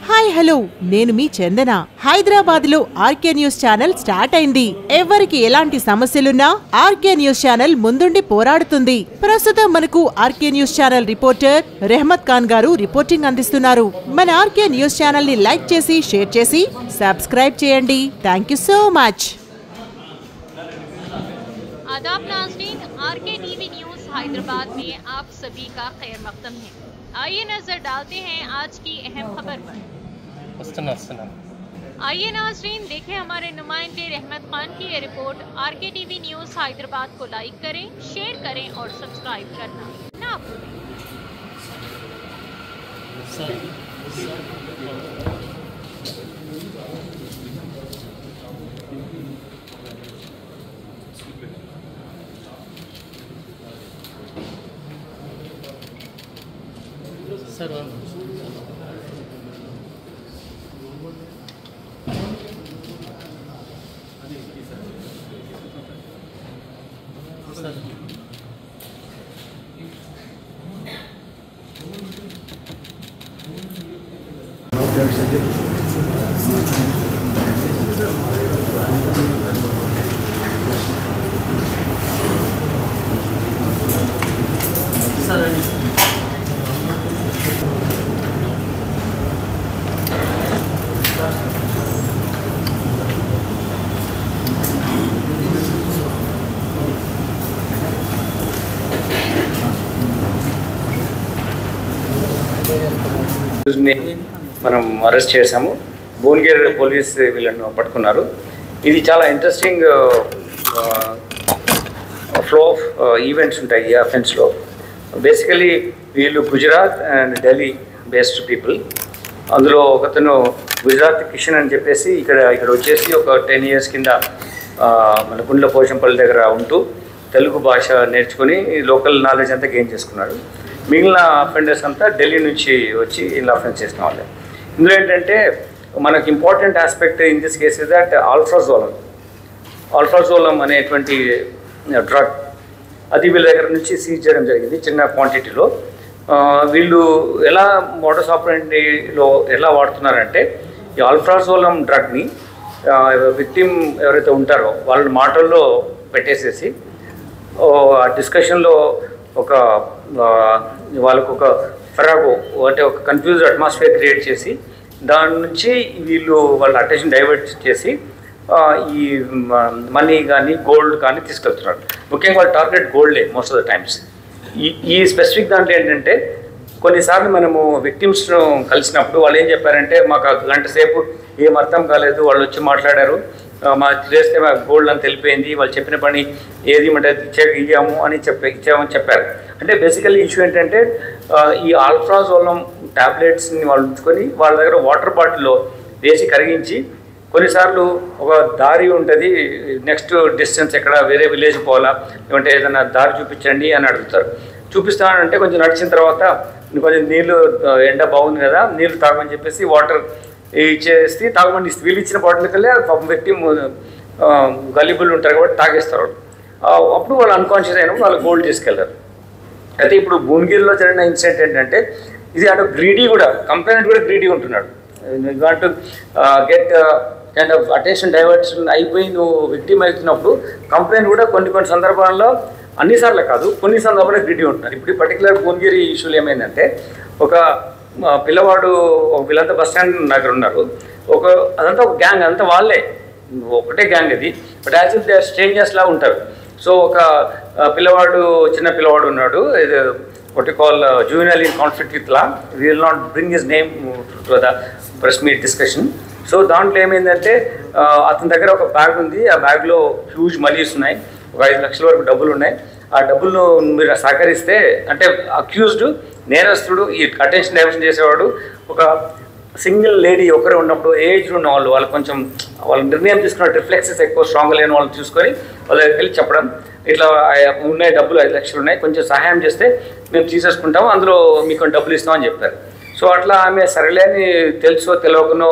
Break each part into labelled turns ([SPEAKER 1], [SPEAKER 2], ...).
[SPEAKER 1] Hi hello నేను మీ చందన. హైదరాబాద్ లో RK news channel start అయింది. ఎవరికి ఎలాంటి సమస్యలున్నా ఆర్కే న్యూస్ ఛానల్ ముందుండి పోరాడుతుంది. ప్రస్తుతం మనకు RK news channel reporter Rehmat Khan గారు రిపోర్టింగ్ అందిస్తున్నారు. మన ఆర్కే న్యూస్ ఛానల్ ని లైక్ చేసి షేర్ చేసి సబ్స్క్రైబ్ చేయండి. Thank you so much.
[SPEAKER 2] आदाब नाज़रीन, आरके टीवी न्यूज़ हैदराबाद में आप सभी का खैर मक़दम है। आइए नज़र डालते हैं आज की अहम खबर पर। आइए नाज़रीन देखें हमारे नुमाइंदे रहमत खान की ये report. RK TV news Hyderabad को लाइक करें, शेयर करें और सब्सक्राइब करना ना भूलें।
[SPEAKER 3] सर
[SPEAKER 4] మనం అరెస్ట్ చేసాము. భువనగిరి పోలీస్ వీళ్ళను పట్టుకున్నారు. ఇది చాలా ఇంట్రెస్టింగ్ ఫ్లో ఆఫ్ ఈవెంట్స్ ఉంటాయి ఈ అఫెన్స్లో. బేసికలీ వీళ్ళు Gujarat and Delhi based people. అందులో ఒకతను గుజరాత్ కిషన్ అని చెప్పేసి ఇక్కడ వచ్చేసి ఒక 10 years కింద మన గుండ్ల పోచంపల్లి దగ్గర ఉంటూ తెలుగు భాష నేర్చుకొని లోకల్ నాలెడ్జ్ అంతా గెయిన్ చేసుకున్నాడు. మిగిలిన అఫెండర్స్ అంతా ఢిల్లీ నుంచి వచ్చి ఇలా అఫెన్స్ చేసిన వాళ్ళే. ఇందులో ఏంటంటే మనకు important aspect in this case is that alprazolam అనేటువంటి డ్రగ్ అది వీళ్ళ దగ్గర నుంచి సీజ్ చేయడం జరిగింది చిన్న క్వాంటిటీలో. వీళ్ళు ఎలా మోడస్ ఆపరెండిలో ఎలా వాడుతున్నారంటే ఈ ఆల్ఫ్రాజోలం డ్రగ్ని విక్టిమ్ ఎవరైతే ఉంటారో వాళ్ళ మాటల్లో పెట్టేసేసి ఆ డిస్కషన్లో వాళ్ళకు ఒక ఫరాగో అంటే ఒక కన్ఫ్యూజ్డ్ అట్మాస్ఫియర్ క్రియేట్ చేసి దాని నుంచి వీళ్ళు వాళ్ళ అటెన్షన్ డైవర్ట్ చేసి ఈ మనీ కానీ గోల్డ్ కానీ తీసుకెళ్తున్నారు. ముఖ్యంగా వాళ్ళ టార్గెట్ గోల్డే మోస్ట్ ఆఫ్ ద టైమ్స్. ఈ స్పెసిఫిక్ దాంట్లో ఏంటంటే కొన్నిసార్లు మనము విక్టిమ్స్ను కలిసినప్పుడు వాళ్ళు ఏం చెప్పారంటే మాకు గంట సేపు ఏం అర్థం కాలేదు, వాళ్ళు వచ్చి మాట్లాడారు, మా చేస్తే మా గోల్డ్ అని తెలిపోయింది, వాళ్ళు చెప్పిన పని ఏది అంటే ఇచ్చాము అని ఇచ్చామని చెప్పారు. అంటే బేసికల్లీ ఇష్యూ ఏంటంటే ఈ ఆల్ఫ్రాజోలం ట్యాబ్లెట్స్ని వాళ్ళు ఉంచుకొని వాళ్ళ దగ్గర వాటర్ బాటిల్లో వేసి కరిగించి కొన్నిసార్లు ఒక దారి ఉంటుంది, నెక్స్ట్ డిస్టెన్స్ ఎక్కడ వేరే విలేజ్ పోవాలా లేదంటే ఏదైనా దారి చూపించండి అని అడుగుతారు. చూపిస్తానంటే కొంచెం నడిచిన తర్వాత కొంచెం నీళ్ళు ఎండ బాగుంది కదా నీళ్ళు తాగమని చెప్పేసి వాటర్ ఇచ్చేసి తాగమని వీళ్ళు ఇచ్చిన బాటిల్కి వెళ్ళి విక్టిమ్ గలీబుల్ ఉంటారు కాబట్టి తాగేస్తారు. అప్పుడు వాళ్ళు అన్కాన్షియస్ అయినప్పుడు వాళ్ళు గోల్డ్ తీసుకెళ్లారు. అయితే ఇప్పుడు భువనగిరిలో జరిగిన ఇన్సిడెంట్ ఏంటంటే ఇది అటు గ్రీడీ కూడా కంప్లైంట్ కూడా గ్రీడీ ఉంటున్నాడు. Want get kind of attention diversion అయిపోయి నువ్వు విక్టిమ్ అవుతున్నప్పుడు కంప్లైంట్ కూడా కొన్ని సందర్భాల్లో అన్నిసార్లు కాదు కొన్ని సందర్భాల్లో గ్రీడీ ఉంటున్నారు. ఇప్పుడు పర్టికులర్ భువనగిరి ఇష్యూలు ఏమైందంటే ఒక పిల్లవాడు వీళ్ళంతా బస్ స్టాండ్ దగ్గర ఉన్నారు. అదంతా ఒక గ్యాంగ్, అంతా వాళ్ళే ఒకటే గ్యాంగ్ అది. But as if they are strangers లా ఉంటారు. సో ఒక చిన్న పిల్లవాడు ఉన్నాడు, ఇది what you call juvenile in conflict with law. We will not bring his name to the press meet discussion. So దాంట్లో ఏమైందంటే అతని దగ్గర ఒక బ్యాగ్ ఉంది, ఆ బ్యాగ్లో హ్యూజ్ మనీస్ ఉన్నాయి, ఒక 5 లక్షల వరకు డబ్బులు ఉన్నాయి. ఆ డబ్బులను మీరు సహకరిస్తే అంటే అక్యూజ్డ్ నేరస్తుడు ఈ అటెన్షన్ డైవర్షన్ చేసేవాడు ఒక సింగిల్ లేడీ ఒకరే ఉన్నప్పుడు ఏజ్లో ఉన్న వాళ్ళు కొంచెం వాళ్ళ నిర్ణయం తీసుకున్న రిఫ్లెక్సెస్ ఎక్కువ స్ట్రాంగ్ లేని వాళ్ళు చూసుకొని వాళ్ళ దగ్గరికి వెళ్ళి చెప్పడం ఇట్లా ఉన్నాయి డబ్బులు 5 లక్షలు ఉన్నాయి, కొంచెం సహాయం చేస్తే మేము తీసేసుకుంటాము, అందులో మీకు డబ్బులు ఇస్తామని చెప్పారు. సో అట్లా ఆమె సరేలే అని తెలుసో తెలియకనో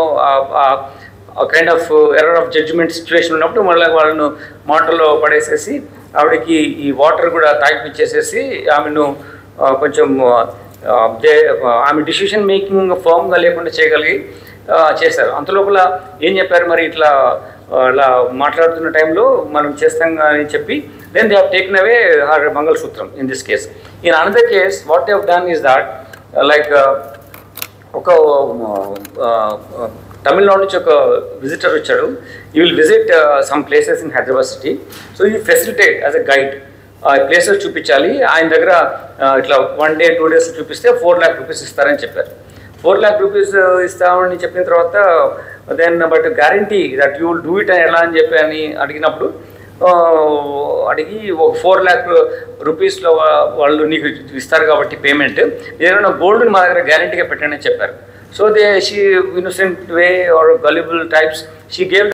[SPEAKER 4] kind of error of judgement situation ఉన్నప్పుడు మళ్ళీ వాళ్ళను మాటల్లో పడేసేసి ఆవిడకి ఈ వాటర్ కూడా తాగిపించేసేసి ఆమెను కొంచెం ఆమె డిసిషన్ మేకింగ్ ఫర్మ్గా లేకుండా చేయగలిగి చేశారు. అంతలోపల ఏం చెప్పారు, మరి ఇట్లా అలా మాట్లాడుతున్న టైంలో మనం చేస్తాం అని చెప్పి then they have taken away her mangalsutra in this case. In another case what they have done is that like ఒక తమిళనాడు నుంచి ఒక విజిటర్ వచ్చాడు. You will visit some places in Hyderabad city. So you facilitate as a guide places చూపించాలి. ఆయన దగ్గర ఇట్లా 1 day 2 days చూపిస్తే 4 lakh rupees ఇస్తారని చెప్పారు. 4 lakh rupees ఇస్తామని చెప్పిన తర్వాత then but guarantee that you will do it అని ఎలా అని చెప్పి అని అడిగినప్పుడు అడిగి ఒక 4 lakh rupeesలో వాళ్ళు నీకు ఇస్తారు కాబట్టి పేమెంట్ ఏదైనా గోల్డ్ని మా దగ్గర గ్యారంటీగా పెట్టండి అని చెప్పారు. So they she innocent way or gullible types she gave